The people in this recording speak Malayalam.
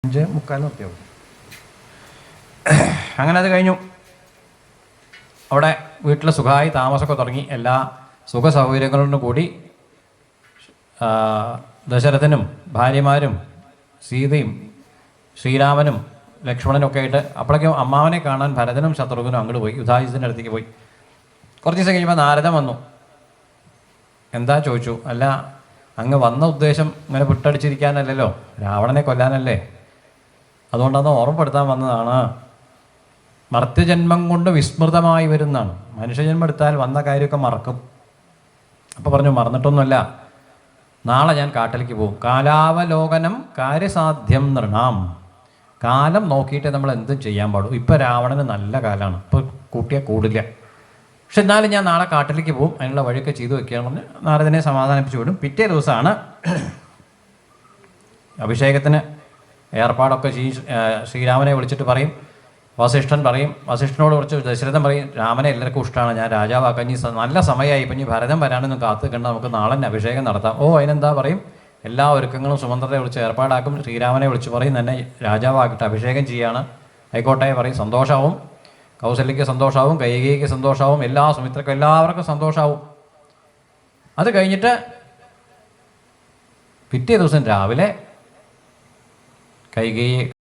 5:45 നിർത്തിയോ? അങ്ങനെ അത് കഴിഞ്ഞു. അവിടെ വീട്ടിൽ സുഖമായി താമസമൊക്കെ തുടങ്ങി. എല്ലാ സുഖ സൗകര്യങ്ങളോടും കൂടി ദശരഥനും ഭാര്യമാരും സീതയും ശ്രീരാമനും ലക്ഷ്മണനും ഒക്കെ ആയിട്ട് അപ്പോഴേക്കും അമ്മാവനെ കാണാൻ ഭരതനും ശത്രുഘ്നും അങ്ങോട്ട് പോയി, യുധായുധൻ്റെ അടുത്തേക്ക് പോയി. കുറച്ച് ദിവസം കഴിയുമ്പോൾ നാരദൻ വന്നു. എന്താ ചോദിച്ചു. അല്ല, അങ്ങ് വന്ന ഉദ്ദേശം ഇങ്ങനെ വിട്ടടിച്ചിരിക്കാനല്ലല്ലോ, രാവണനെ കൊല്ലാനല്ലേ, അതുകൊണ്ടത് ഓർമ്മപ്പെടുത്താൻ വന്നതാണ്. മർത്യജന്മം കൊണ്ട് വിസ്മൃതമായി വരുന്നതാണ്. മനുഷ്യജന്മം എടുത്താൽ വന്ന കാര്യമൊക്കെ മറക്കും. അപ്പോൾ പറഞ്ഞു, മറന്നിട്ടൊന്നുമല്ല, നാളെ ഞാൻ കാട്ടിലേക്ക് പോകും. കാലാവലോകനം കാര്യസാധ്യം നൃണാം. കാലം നോക്കിയിട്ട് നമ്മൾ എന്തും ചെയ്യാൻ പാടും. ഇപ്പോൾ രാവണന് നല്ല കാലമാണ്, ഇപ്പോൾ കൂട്ടിയാൽ കൂടില്ല. പക്ഷെ എന്നാലും ഞാൻ നാളെ കാട്ടിലേക്ക് പോകും, അതിനുള്ള വഴിയൊക്കെ ചെയ്തു വെക്കുകയാണെന്ന് നാരദനെ സമാധാനിപ്പിച്ചു വിടും. പിറ്റേ ദിവസമാണ് അഭിഷേകത്തിന് ഏർപ്പാടൊക്കെ ശ്രീരാമനെ വിളിച്ചിട്ട് പറയും. വസിഷ്ഠൻ പറയും, വസിഷ്ഠനോട് കുറച്ച് ദശരഥൻ പറയും, രാമനെ എല്ലാവർക്കും ഇഷ്ടമാണ്, ഞാൻ രാജാവാക്കാൻ ഇനി നല്ല സമയമായി, ഇപ്പം ഇനി ഭരതൻ വരാനൊന്നും കാത്തു കണ്ട, നമുക്ക് നാളെ തന്നെ അഭിഷേകം നടത്താം. ഓ, അതിനെന്താ പറയും, എല്ലാ ഒരുക്കങ്ങളും സുമന്ത്രരെ വിളിച്ച് ഏർപ്പാടാക്കും. ശ്രീരാമനെ വിളിച്ച് പറയും തന്നെ രാജാവാക്കിയിട്ട് അഭിഷേകം ചെയ്യാണ്. ആയിക്കോട്ടെ പറയും. സന്തോഷമാവും, കൗസല്യയ്ക്ക് സന്തോഷമാവും, കൈകേയിക്ക് സന്തോഷമാവും, എല്ലാ സുമിത്രക്കും എല്ലാവർക്കും സന്തോഷമാവും. അത് കഴിഞ്ഞിട്ട് പിറ്റേ ദിവസം രാവിലെ കൈകേയി